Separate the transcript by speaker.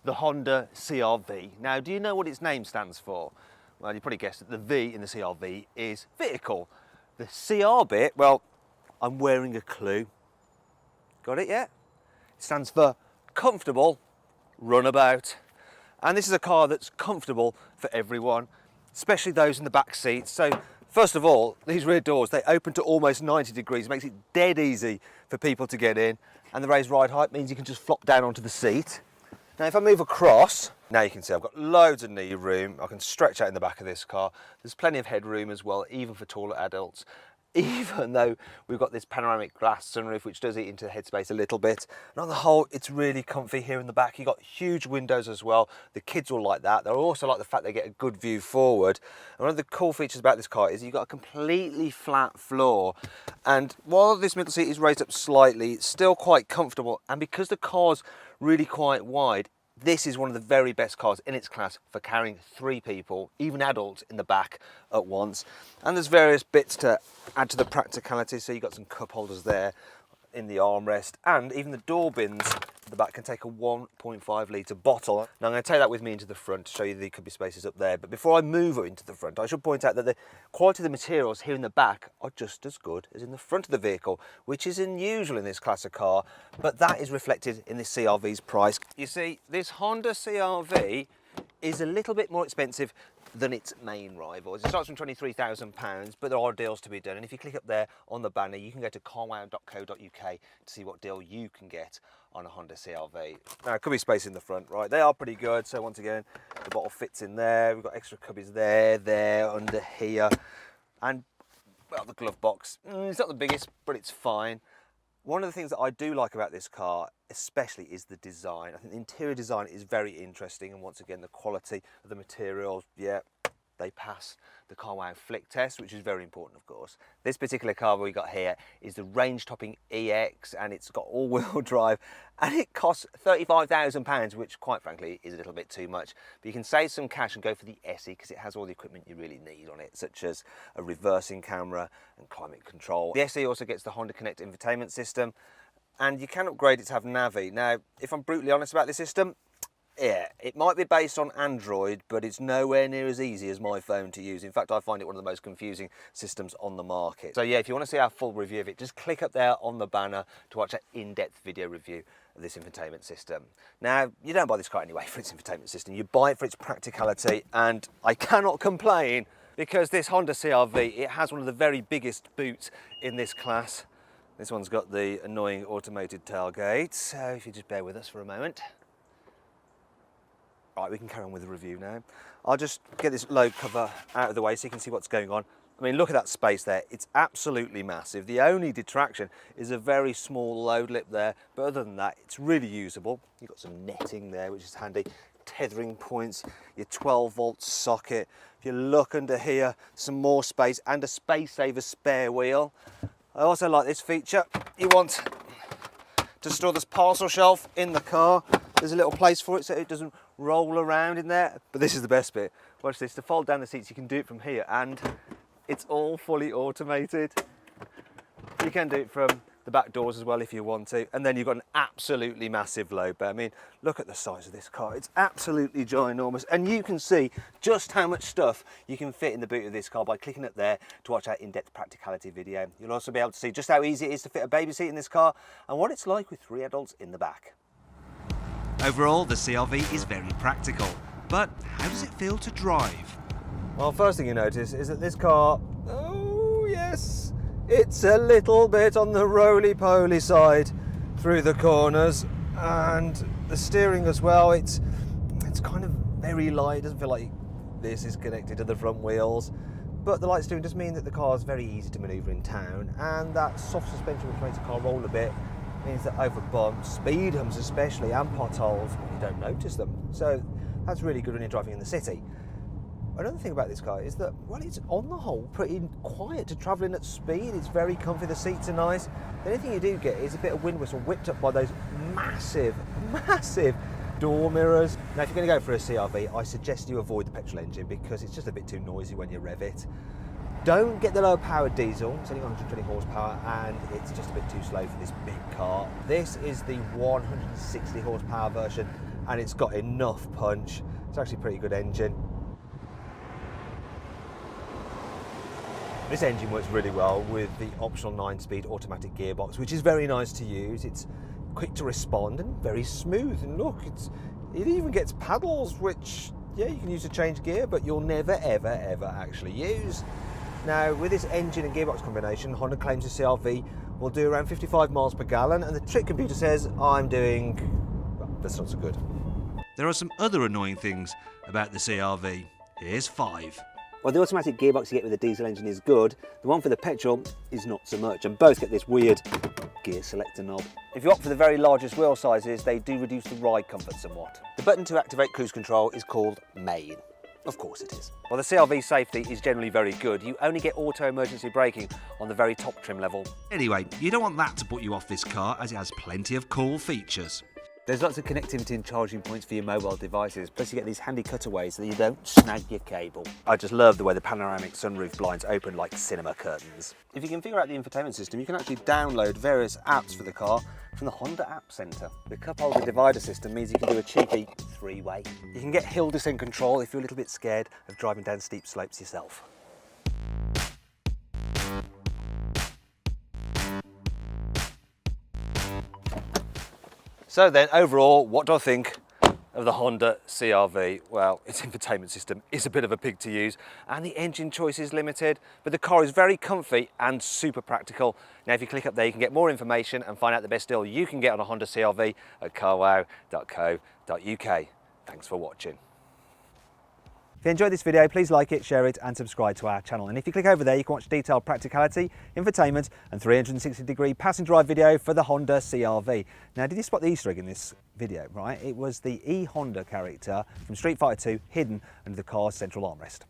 Speaker 1: the Honda CR-V. Now, do you know what its name stands for? Well, you probably guessed that the V in the CR-V is vehicle. The CR bit, well, I'm wearing a clue. Got it yet? It stands for comfortable runabout. And this is a car that's comfortable for everyone, especially those in the back seats. So first of all, these rear doors, they open to almost 90 degrees, makes it dead easy for people to get in. And the raised ride height means you can just flop down onto the seat. Now if I move across, now you can see I've got loads of knee room. I can stretch out in the back of this car. There's plenty of headroom as well, even for taller adults. Even though we've got this panoramic glass sunroof, which does eat into the headspace a little bit. And on the whole, it's really comfy here in the back. You've got huge windows as well. The kids will like that. They'll also like the fact they get a good view forward. And one of the cool features about this car is you've got a completely flat floor. And while this middle seat is raised up slightly, it's still quite comfortable. And because the car's really quite wide, this is one of the very best cars in its class for carrying 3 people, even adults, in the back at once. And there's various bits to add to the practicality. So you've got some cup holders there in the armrest, and even the door bins at the back can take a 1.5 litre bottle. Now I'm going to take that with me into the front to show you there could be spaces up there. But before I move into the front, I should point out that the quality of the materials here in the back are just as good as in the front of the vehicle, which is unusual in this class of car, but that is reflected in this CR-V's price. You see, this Honda CR-V is a little bit more expensive than its main rivals. It starts from £23,000, but there are deals to be done. And if you click up there on the banner, you can go to carwow.co.uk to see what deal you can get on a Honda CR-V. Now, it could be space in the front, right? They are pretty good. So once again, the bottle fits in there. We've got extra cubbies there, under here. And, well, the glove box, it's not the biggest, but it's fine. One of the things that I do like about this car, especially, is the design. I think the interior design is very interesting, and once again, the quality of the materials, yeah, they pass the carwow flick test, which is very important, of course. This particular car we got here is the range-topping EX, and it's got all-wheel drive, and it costs £35,000, which, quite frankly, is a little bit too much. But you can save some cash and go for the SE because it has all the equipment you really need on it, such as a reversing camera and climate control. The SE also gets the Honda Connect infotainment system, and you can upgrade it to have Navi. Now, if I'm brutally honest about this system, yeah, it might be based on Android, but it's nowhere near as easy as my phone to use. In fact, I find it one of the most confusing systems on the market. So yeah, if you want to see our full review of it, just click up there on the banner to watch an in-depth video review of this infotainment system. Now, you don't buy this car anyway for its infotainment system. You buy it for its practicality, and I cannot complain because this Honda CR-V, it has one of the very biggest boots in this class. This one's got the annoying automated tailgate, so if you just bear with us for a moment. Right, we can carry on with the review now. I'll just get this load cover out of the way so you can see what's going on. I mean, look at that space there. It's absolutely massive. The only detraction is a very small load lip there, but other than that, it's really usable. You've got some netting there, which is handy. Tethering points, your 12-volt socket. If you look under here, some more space and a space saver spare wheel. I also like this feature. You want to store this parcel shelf in the car. There's a little place for it so it doesn't roll around in there. But this is the best bit. Watch this, to fold down the seats, you can do it from here, and it's all fully automated. You can do it from the back doors as well if you want to. And then you've got an absolutely massive load bay. I mean, look at the size of this car. It's absolutely ginormous. And you can see just how much stuff you can fit in the boot of this car by clicking up there to watch our in-depth practicality video. You'll also be able to see just how easy it is to fit a baby seat in this car and what it's like with 3 adults in the back.
Speaker 2: Overall, the CR-V is very practical, but how does it feel to drive?
Speaker 1: Well, first thing you notice is that this car, oh yes, it's a little bit on the roly-poly side through the corners, and the steering as well, it's kind of very light. It doesn't feel like this is connected to the front wheels, but the light steering does mean that the car is very easy to manoeuvre in town, and that soft suspension which makes the car roll a bit means that over bumps, speed humps especially, and potholes, you don't notice them. So that's really good when you're driving in the city. Another thing about this car is that, well, it's on the whole pretty quiet to travelling at speed. It's very comfy, the seats are nice. The only thing you do get is a bit of wind whistle whipped up by those massive, massive door mirrors. Now, if you're going to go for a CR-V, I suggest you avoid the petrol engine because it's just a bit too noisy when you rev it. Don't get the low powered diesel, it's only 120 horsepower and it's just a bit too slow for this big car. This is the 160 horsepower version and it's got enough punch. It's actually a pretty good engine. This engine works really well with the optional 9-speed automatic gearbox, which is very nice to use. It's quick to respond and very smooth. And look, it even gets paddles, which, yeah, you can use to change gear, but you'll never, ever, ever actually use. Now, with this engine and gearbox combination, Honda claims the CR-V will do around 55 miles per gallon, and the trick computer says I'm doing, well, that's not so good.
Speaker 2: There are some other annoying things about the CR-V. Here's 5.
Speaker 3: Well, the automatic gearbox you get with the diesel engine is good. The one for the petrol is not so much, and both get this weird gear selector knob.
Speaker 1: If you opt for the very largest wheel sizes, they do reduce the ride comfort somewhat. The button to activate cruise control is called Main. Of course it is. Well, the CR-V safety is generally very good. You only get auto emergency braking on the very top trim level.
Speaker 2: Anyway, you don't want that to put you off this car, as it has plenty of cool features.
Speaker 1: There's lots of connectivity and charging points for your mobile devices, plus you get these handy cutaways so that you don't snag your cable. I just love the way the panoramic sunroof blinds open like cinema curtains. If you can figure out the infotainment system, you can actually download various apps for the car from the Honda App Centre. The cup holder divider system means you can do a cheeky 3-way. You can get hill descent control if you're a little bit scared of driving down steep slopes yourself. So then, overall, what do I think of the Honda CR-V? Well, its infotainment system is a bit of a pig to use, and the engine choice is limited, but the car is very comfy and super practical. Now, if you click up there, you can get more information and find out the best deal you can get on a Honda CR-V at carwow.co.uk. Thanks for watching. If you enjoyed this video, please like it, share it and subscribe to our channel. And if you click over there, you can watch detailed practicality, infotainment and 360-degree passenger drive video for the Honda CR-V. Now, did you spot the Easter egg in this video, right? It was the E-Honda character from Street Fighter 2 hidden under the car's central armrest.